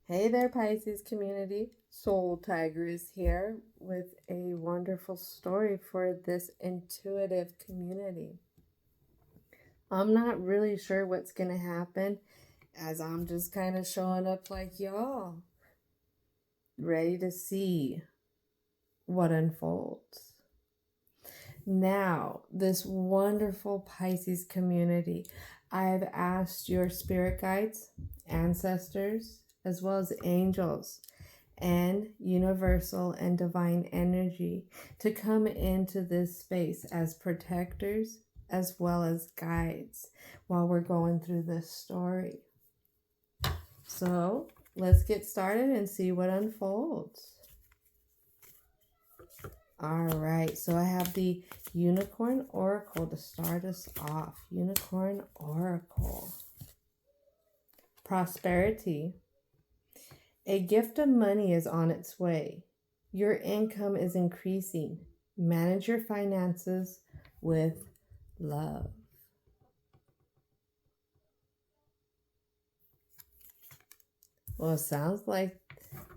Hey there, Pisces community. Soul Tigress here with a wonderful story for this intuitive community. I'm not really sure what's going to happen as I'm just kind of showing up like y'all, ready to see what unfolds. Now, this wonderful Pisces community, I've asked your spirit guides, ancestors, as well as angels and universal and divine energy to come into this space as protectors as well as guides while we're going through this story. So let's get started and see what unfolds. All right, so I have the Unicorn Oracle to start us off. Unicorn Oracle. Prosperity. A gift of money is on its way. Your income is increasing. Manage your finances with love. Well, it sounds like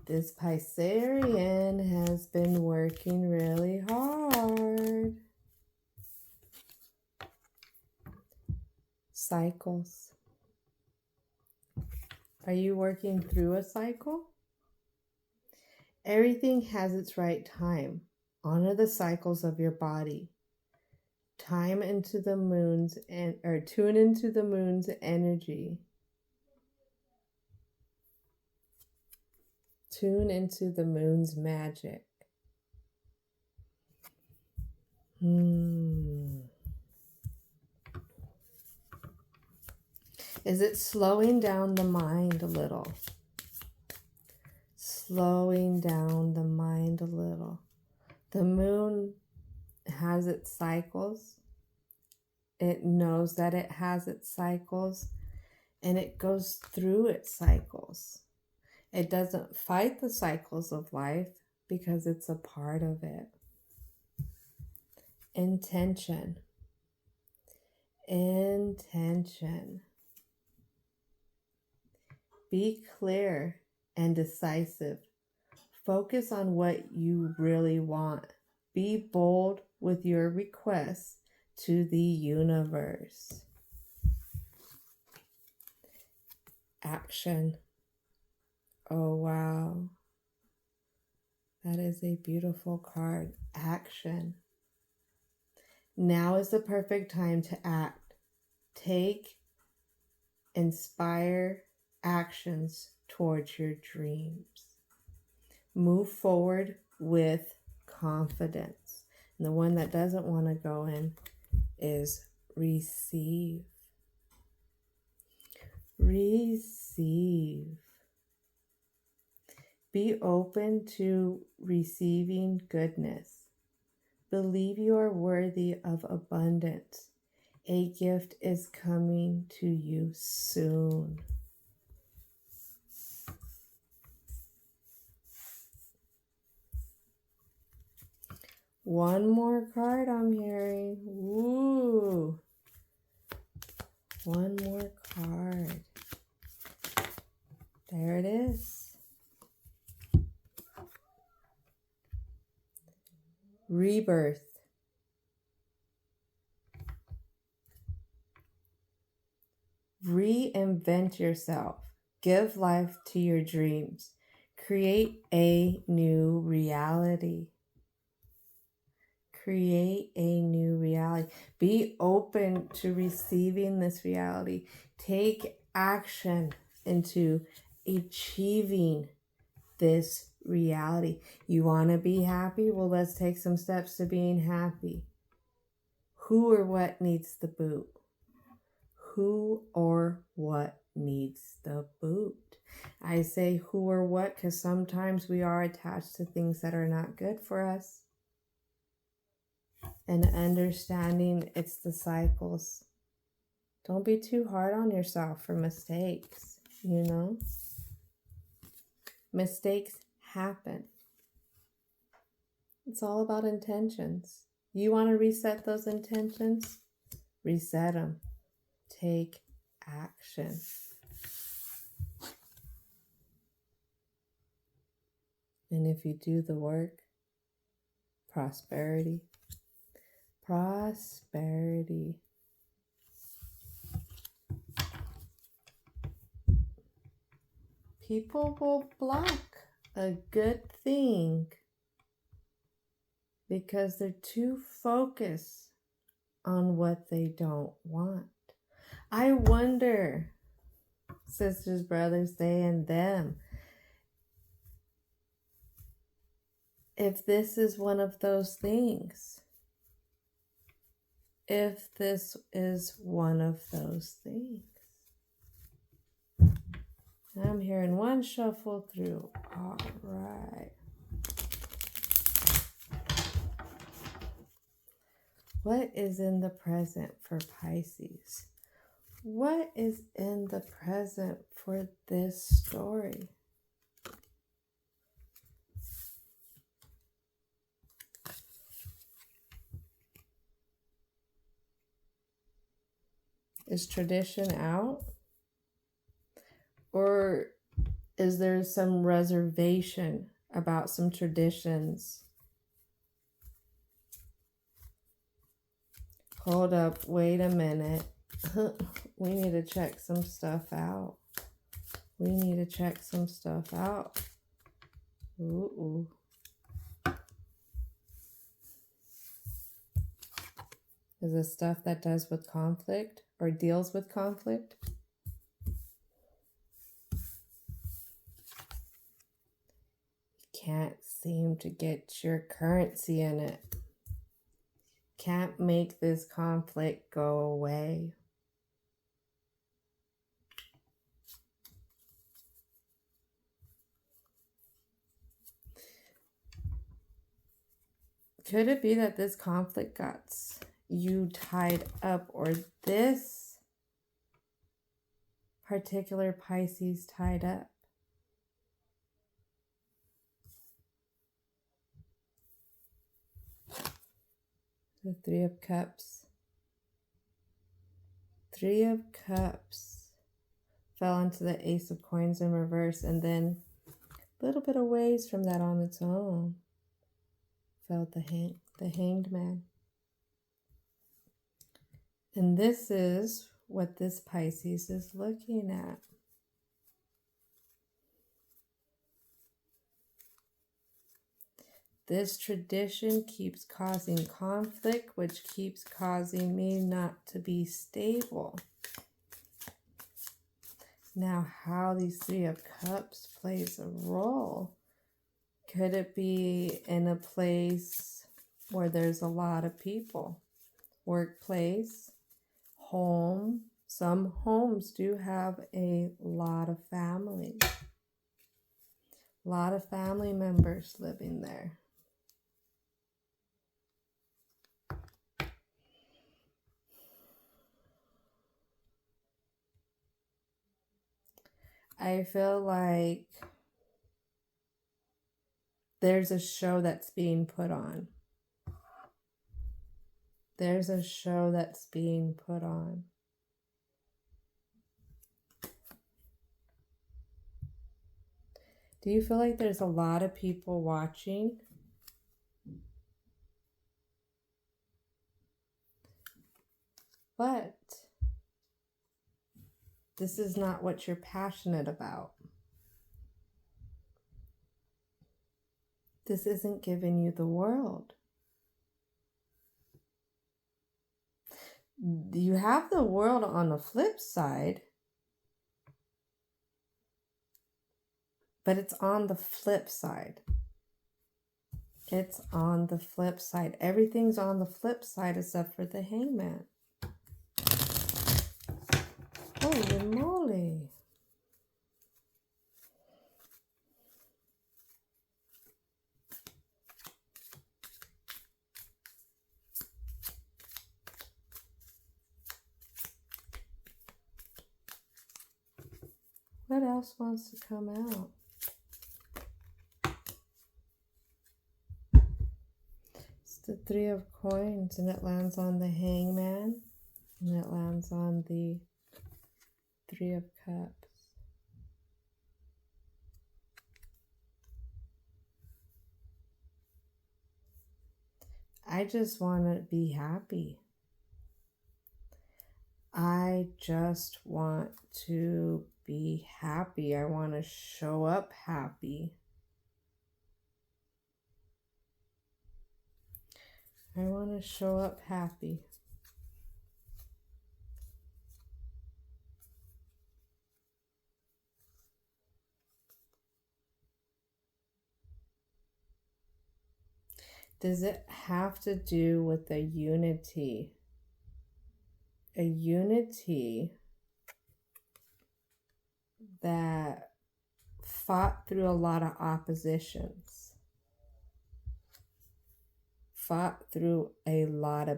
this Piscean has been working really hard. Cycles. Are you working through a cycle? Everything has its right time. Honor the cycles of your body. Tune into the moon's energy. Tune into the moon's magic. Is it slowing down the mind a little? Slowing down the mind a little. The moon has its cycles. It knows that it has its cycles, and it goes through its cycles. It doesn't fight the cycles of life because it's a part of it. Intention. Intention. Be clear and decisive. Focus on what you really want. Be bold with your requests to the universe. Action. Oh, wow. That is a beautiful card. Action. Now is the perfect time to act. Take, inspire actions towards your dreams. Move forward with confidence. And the one that doesn't want to go in is receive. Receive. Be open to receiving goodness. Believe you are worthy of abundance. A gift is coming to you soon. One more card I'm hearing. Ooh. One more card. There it is. Rebirth. Reinvent yourself. Give life to your dreams. Create a new reality. Create a new reality. Be open to receiving this reality. Take action into achieving this reality. You want to be happy? Well, let's take some steps to being happy. Who or what needs the boot? Who or what needs the boot? I say who or what because sometimes we are attached to things that are not good for us. And understanding it's the cycles. Don't be too hard on yourself for mistakes, you know? Mistakes happen. It's all about intentions. You want to reset those intentions? Reset them. Take action. And if you do the work, prosperity. Prosperity. People will block a good thing because they're too focused on what they don't want. I wonder, sisters, brothers, they and them, if this is one of those things. If this is one of those things. I'm hearing one shuffle through. All right. What is in the present for Pisces? What is in the present for this story? Is tradition out? Or is there some reservation about some traditions? Hold up, wait a minute. We need to check some stuff out. We need to check some stuff out. Ooh. Is this stuff that does with conflict or deals with conflict? Can't seem to get your currency in it. Can't make this conflict go away. Could it be that this conflict got you tied up, or this particular Pisces tied up? The Three of Cups. Three of Cups fell into the Ace of Coins in reverse, and then a little bit of ways from that on its own fell the Hanged Man. And this is what this Pisces is looking at. This tradition keeps causing conflict, which keeps causing me not to be stable. Now, how these Three of Cups plays a role. Could it be in a place where there's a lot of people? Workplace, home. Some homes do have a lot of family. A lot of family members living there. I feel like there's a show that's being put on. There's a show that's being put on. Do you feel like there's a lot of people watching? But this is not what you're passionate about. This isn't giving you the world. You have the world on the flip side, but it's on the flip side. It's on the flip side. Everything's on the flip side except for the Hangman. Holy moly. What else wants to come out? It's the Three of Coins, and it lands on the Hangman, and it lands on the Three of Cups. I just want to be happy. I just want to be happy. I want to show up happy. I want to show up happy. Does it have to do with a unity? A unity that fought through a lot of oppositions, fought through a lot of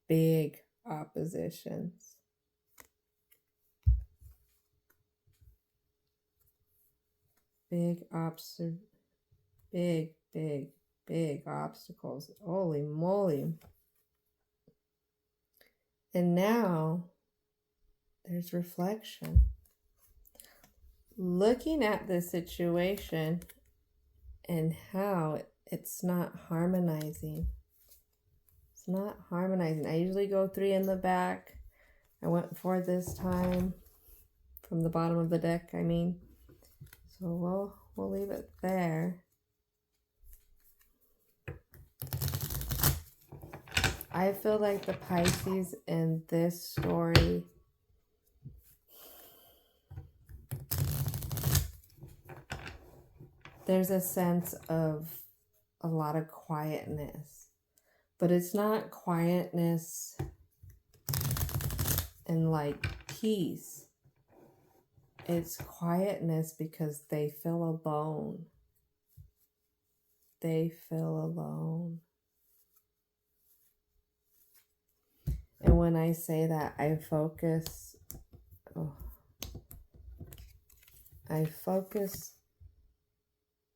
big oppositions. Big obstacles. Holy moly. And now there's reflection. Looking at the situation and how it's not harmonizing. It's not harmonizing. I usually go 3 in the back. I went 4 this time from the bottom of the deck, I mean. So we'll leave it there. I feel like the Pisces in this story there's a sense of a lot of quietness, but it's not quietness and like peace. It's quietness because they feel alone. They feel alone. And when I say that, I focus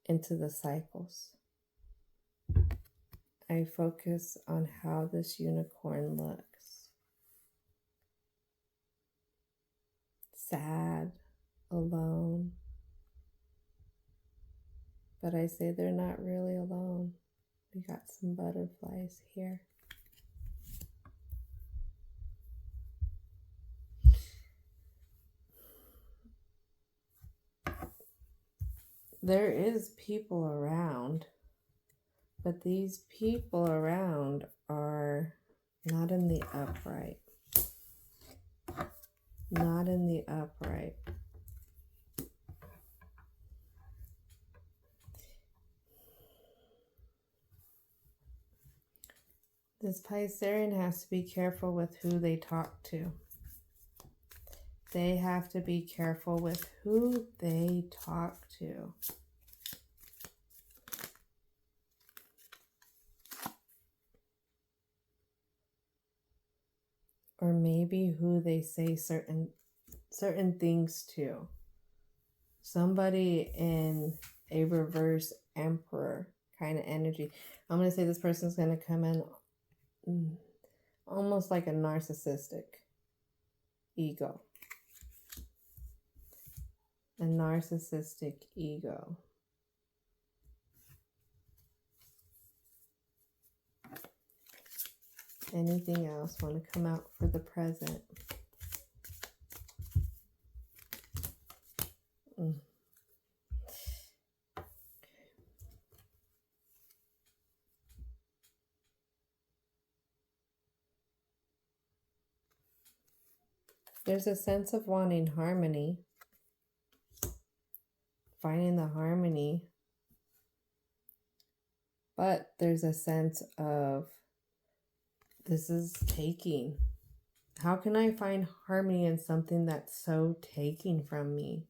into the cycles. I focus on how this unicorn looks. Sad, alone. But I say they're not really alone. We got some butterflies here. There is people around, but these people around are not in the upright. Not in the upright. This Piscean has to be careful with who they talk to. They have to be careful with who they talk to. Or maybe who they say certain things to. Somebody in a reverse emperor kind of energy. I'm going to say this person's going to come in almost like a narcissistic ego. A narcissistic ego. Anything else want to come out for the present? There's a sense of wanting harmony. Finding the harmony. But there's a sense of this is taking. How can I find harmony in something that's so taking from me?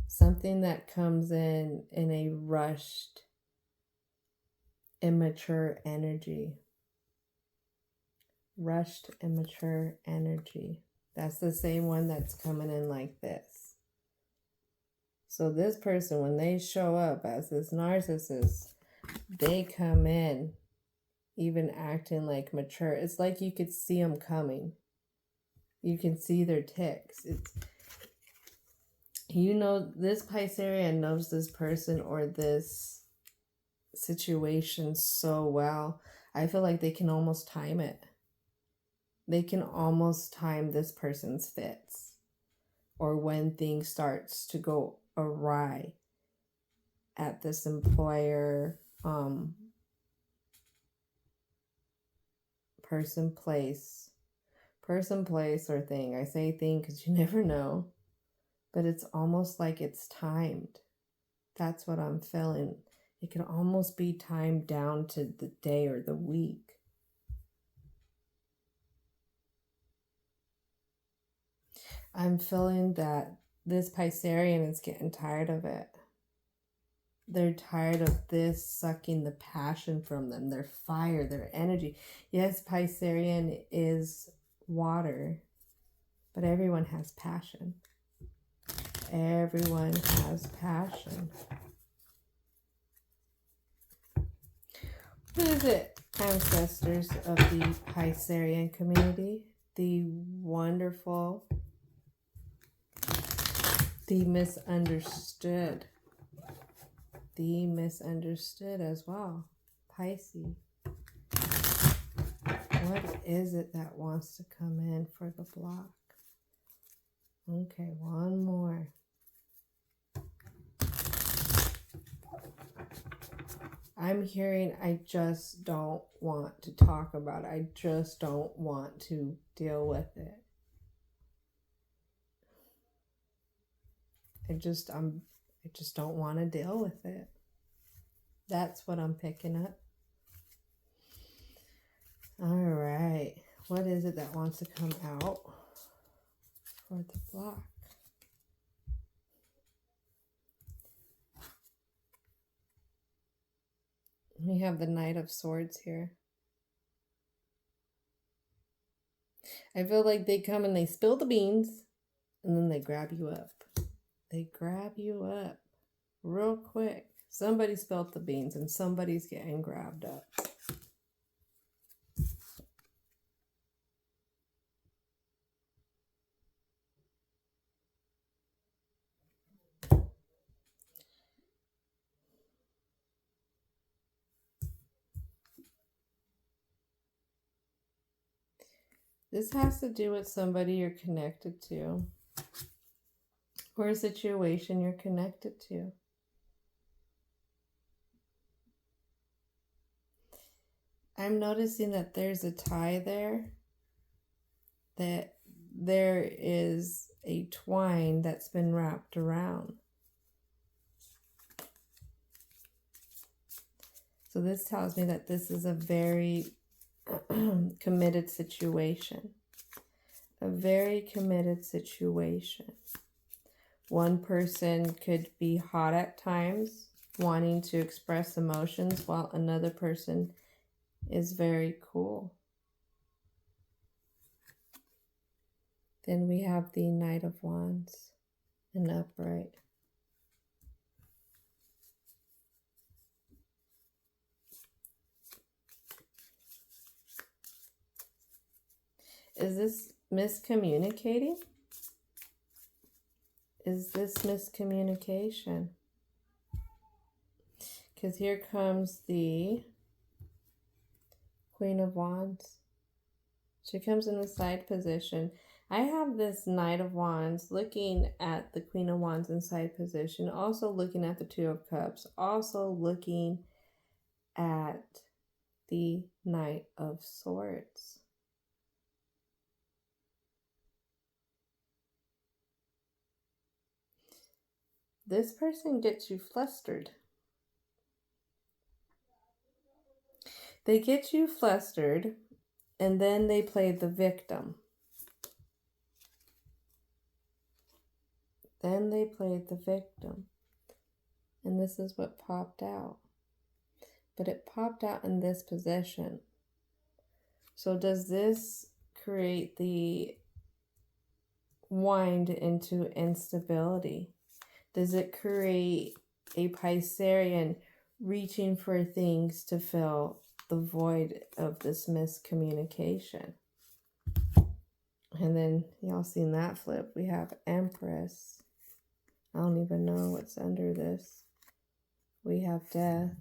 Something that comes in a rushed, immature energy. Rushed, immature energy. That's the same one that's coming in like this. So this person, when they show up as this narcissist, they come in even acting like mature. It's like you could see them coming. You can see their ticks. You know, this Piscean knows this person or this situation so well. I feel like they can almost time it. They can almost time this person's fits or when things starts to go awry at this employer, person, place, or thing. I say thing because you never know, but it's almost like it's timed. That's what I'm feeling. It can almost be timed down to the day or the week. I'm feeling that this Piscean is getting tired of it. They're tired of this sucking the passion from them, their fire, their energy. Yes, Piscean is water, but everyone has passion. Everyone has passion. What is it, ancestors of the Piscean community? The wonderful, the misunderstood. The misunderstood as well. Pisces. What is it that wants to come in for the block? Okay, one more. I'm hearing I just don't want to talk about it. I just don't want to deal with it. I just don't want to deal with it. That's what I'm picking up. All right. What is it that wants to come out for the block? We have the Knight of Swords here. I feel like they come and they spill the beans and then they grab you up. They grab you up real quick. Somebody spilled the beans and somebody's getting grabbed up. This has to do with somebody you're connected to or a situation you're connected to. I'm noticing that there's a tie there, that there is a twine that's been wrapped around. So this tells me that this is a very committed situation. A very committed situation. One person could be hot at times, wanting to express emotions, while another person is very cool. Then we have the Knight of Wands in upright. Is this miscommunicating? Is this miscommunication? Because here comes the Queen of Wands. She comes in the side position. I have this Knight of Wands looking at the Queen of Wands in side position, also looking at the Two of Cups, also looking at the Knight of Swords. This person gets you flustered. They get you flustered, and then they play the victim. Then they played the victim. And this is what popped out. But it popped out in this position. So does this create the wind into instability? Does it create a Piscean reaching for things to fill the void of this miscommunication? And then y'all seen that flip. We have Empress. I don't even know what's under this. We have death.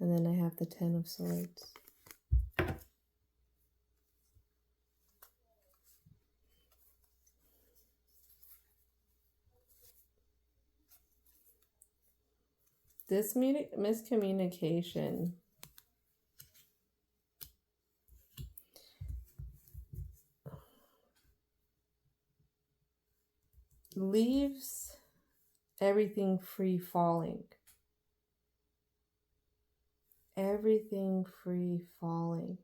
And then I have the 10 of Swords. This miscommunication leaves everything free falling. Everything free falling.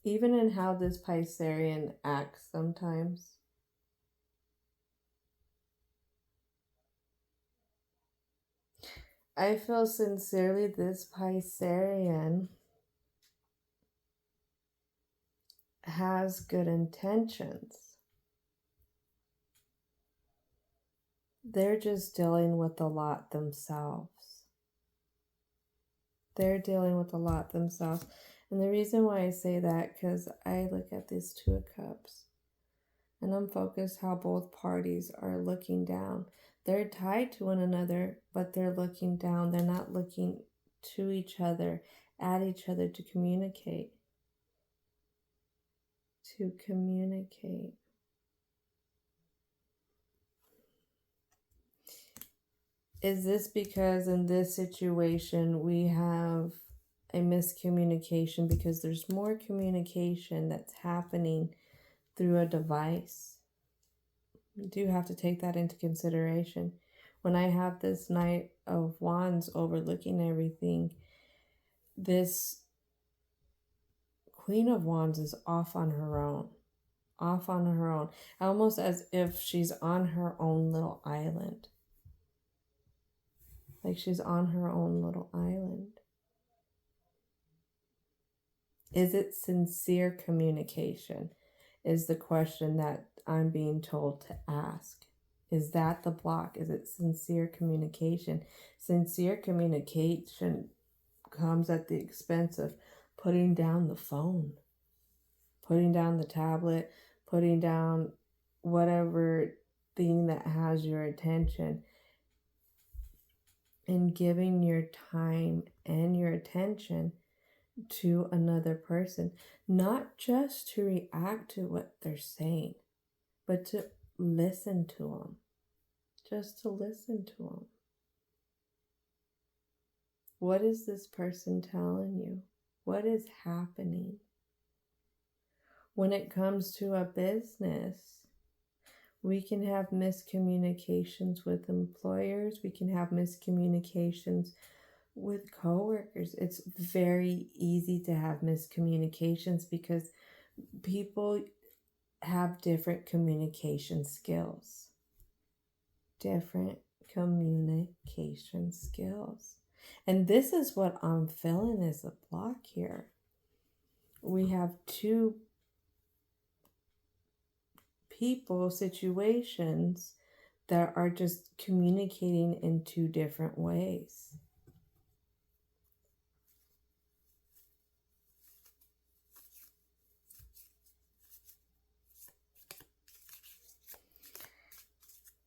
Even in how this Piscean acts sometimes. I feel sincerely this Piscean has good intentions. They're just dealing with a lot themselves. They're dealing with a lot themselves. And the reason why I say that, because I look at this Two of Cups and I'm focused how both parties are looking down. They're tied to one another, but they're looking down. They're not looking to each other, at each other to communicate. To communicate. Is this because in this situation we have a miscommunication because there's more communication that's happening through a device? You do have to take that into consideration. When I have this Knight of Wands overlooking everything, this Queen of Wands is off on her own. Off on her own. Almost as if she's on her own little island. Like she's on her own little island. Is it sincere communication? Is the question that I'm being told to ask. Is that the block? Is it sincere communication? Sincere communication comes at the expense of putting down the phone, putting down the tablet, putting down whatever thing that has your attention, and giving your time and your attention to another person, not just to react to what they're saying, but to listen to them, just to listen to them. What is this person telling you? What is happening? When it comes to a business, we can have miscommunications with employers. We can have miscommunications with coworkers. It's very easy to have miscommunications because people have different communication skills. Different communication skills. And this is what I'm feeling is a block here. We have two people, situations that are just communicating in two different ways.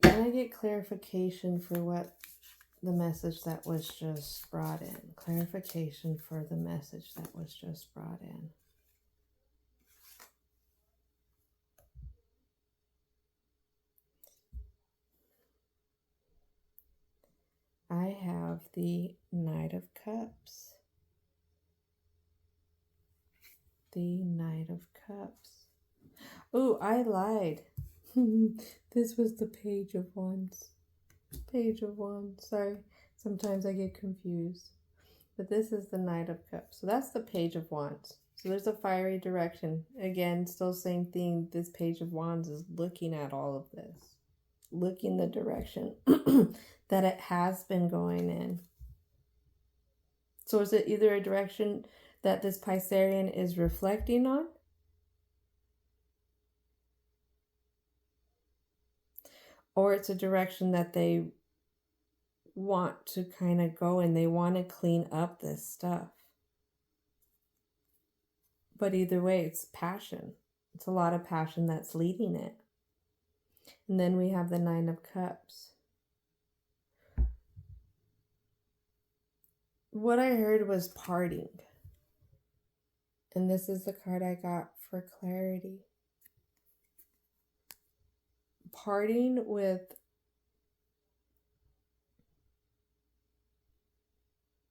Can I get clarification for what the message that was just brought in? Clarification for the message that was just brought in. I have the Knight of Cups. The Knight of Cups. Oh, I lied. This was the Page of Wands. Page of Wands. Sorry. Sometimes I get confused. But this is the Knight of Cups. So that's the Page of Wands. So there's a fiery direction. Again, still same thing. This Page of Wands is looking at all of this. Looking the direction that it has been going in. So is it either a direction that this Piscean is reflecting on? Or it's a direction that they want to kind of go in. They want to clean up this stuff. But either way, it's passion. It's a lot of passion that's leading it. And then we have the Nine of Cups. What I heard was parting. And this is the card I got for clarity. Parting with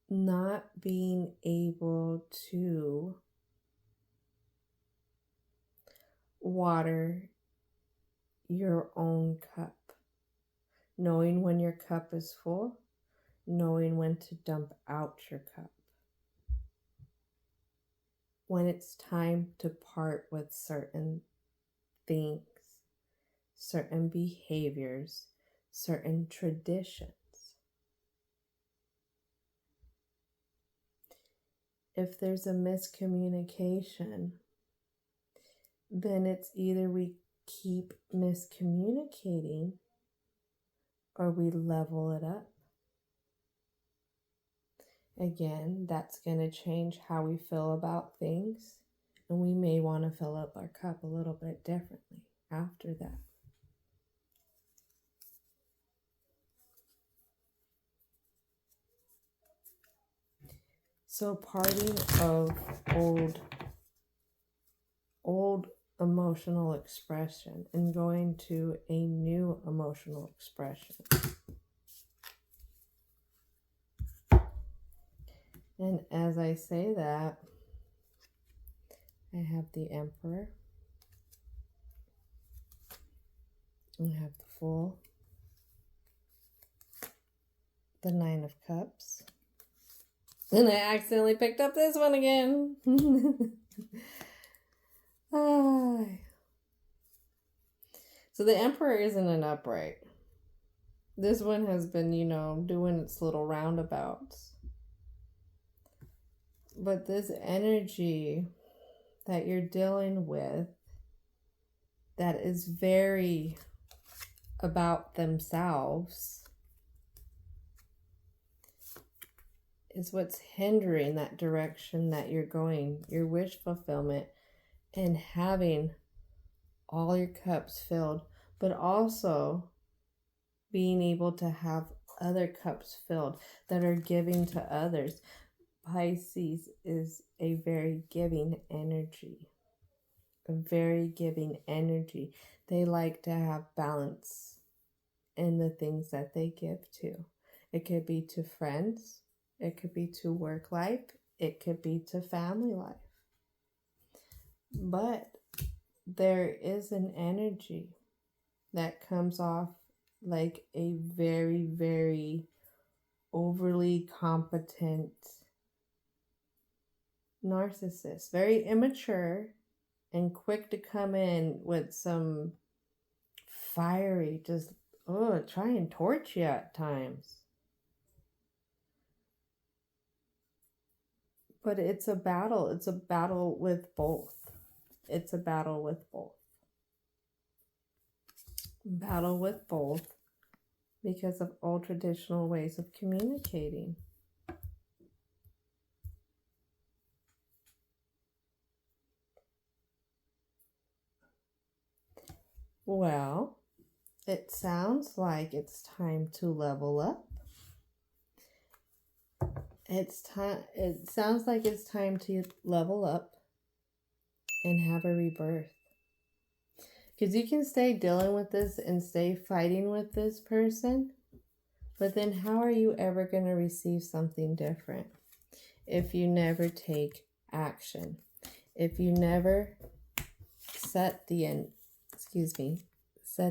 not being able to water your own cup. Knowing when your cup is full, knowing when to dump out your cup. When it's time to part with certain things, certain behaviors, certain traditions. If there's a miscommunication, then it's either we keep miscommunicating or we level it up. Again, that's going to change how we feel about things, and we may want to fill up our cup a little bit differently after that. So parting of old emotional expression and going to a new emotional expression. And as I say that, I have the Emperor. I have the Fool. The Nine of Cups. And I accidentally picked up this one again. So the Emperor isn't an upright. This one has been, doing its little roundabouts. But this energy that you're dealing with that is very about themselves is what's hindering that direction that you're going, your wish fulfillment, and having all your cups filled, but also being able to have other cups filled that are giving to others. Pisces is a very giving energy. A very giving energy. They like to have balance in the things that they give to. It could be to friends. It could be to work life. It could be to family life. But there is an energy that comes off like a very, very overly competent narcissist. Very immature and quick to come in with some fiery, just, try and torch you at times. But it's a battle. It's a battle with both. It's a battle with both. Battle with both because of old traditional ways of communicating. Well, it sounds like it's time to level up. It sounds like it's time to level up and have a rebirth. Because you can stay dealing with this and stay fighting with this person, but then how are you ever going to receive something different if you never take action? If you never set the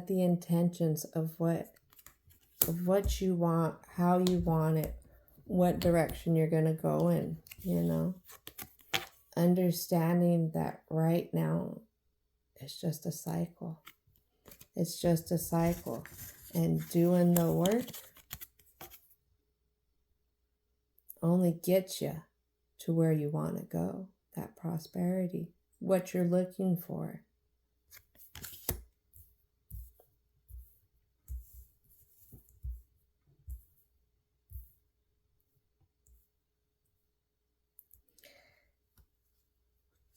intentions of what you want, how you want it, what direction you're going to go in, understanding that right now it's just a cycle. It's just a cycle. And doing the work only gets you to where you want to go, that prosperity, what you're looking for.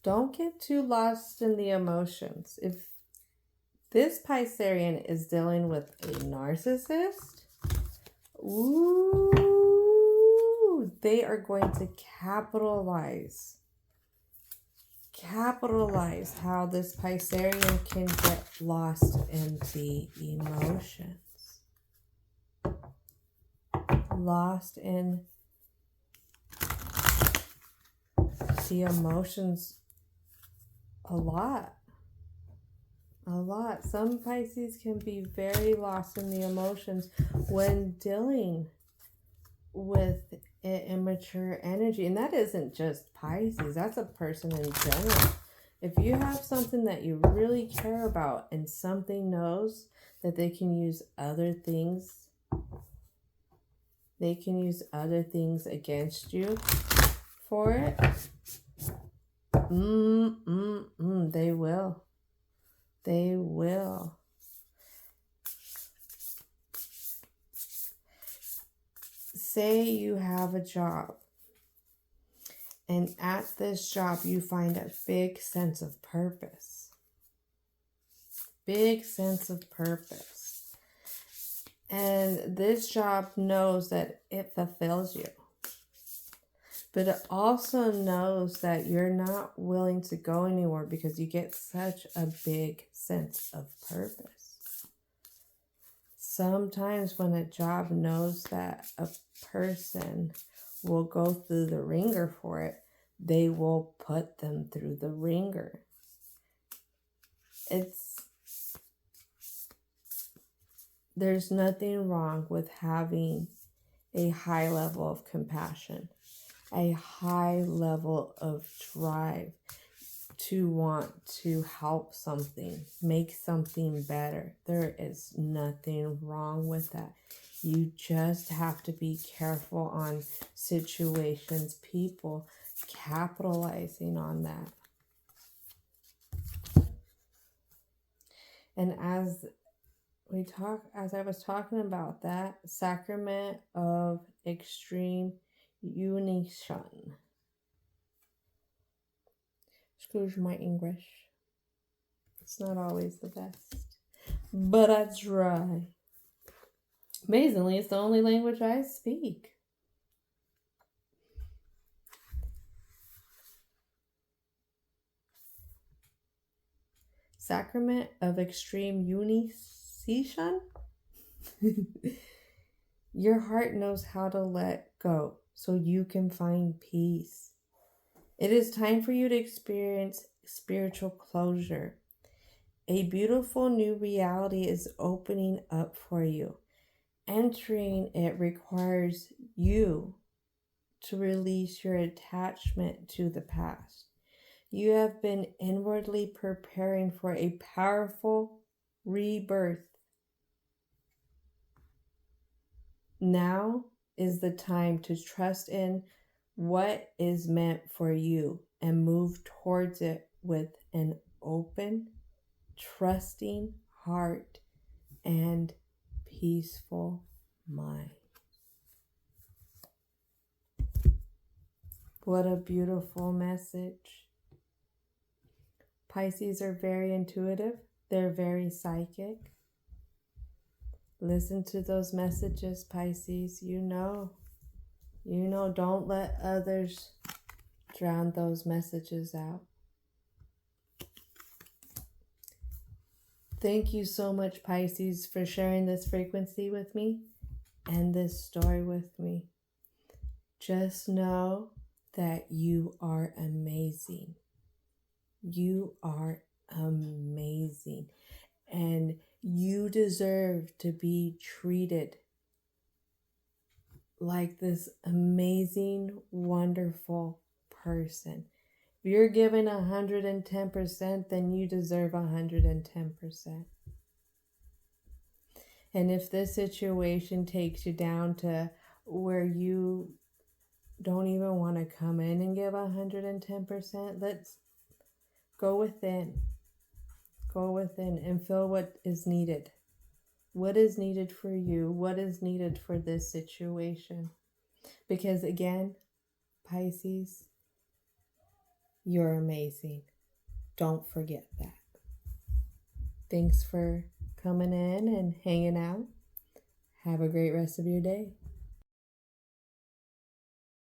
Don't get too lost in the emotions. If this Piscean is dealing with a narcissist. Ooh, they are going to capitalize how this Piscean can get lost in the emotions. Lost in the emotions a lot. Some Pisces can be very lost in the emotions when dealing with immature energy. And that isn't just Pisces, that's a person in general. If you have something that you really care about and something knows that they can use other things against you for it, they will. They will. Say you have a job, and at this job you find a big sense of purpose. Big sense of purpose. And this job knows that it fulfills you. But it also knows that you're not willing to go anywhere because you get such a big sense of purpose. Sometimes when a job knows that a person will go through the ringer for it, they will put them through the ringer. There's nothing wrong with having a high level of compassion, a high level of drive to want to help something, make something better. There is nothing wrong with that. You just have to be careful on situations, people capitalizing on that. And as I was talking about that, sacrament of extreme unition. Excuse my English. It's not always the best, but I try. Amazingly, it's the only language I speak. Sacrament of extreme unition. Your heart knows how to let go so you can find peace. It is time for you to experience spiritual closure. A beautiful new reality is opening up for you. Entering it requires you to release your attachment to the past. You have been inwardly preparing for a powerful rebirth. Now is the time to trust in what is meant for you and move towards it with an open, trusting heart and peaceful mind. What a beautiful message. Pisces are very intuitive. They're very psychic. Listen to those messages, Pisces. You know, don't let others drown those messages out. Thank you so much, Pisces, for sharing this frequency with me and this story with me. Just know that you are amazing. You are amazing. And you deserve to be treated like this amazing, wonderful person. If you're given 110%, then you deserve 110%. And if this situation takes you down to where you don't even want to come in and give 110%, let's go within. Go within and feel what is needed. What is needed for you? What is needed for this situation? Because again, Pisces, you're amazing. Don't forget that. Thanks for coming in and hanging out. Have a great rest of your day.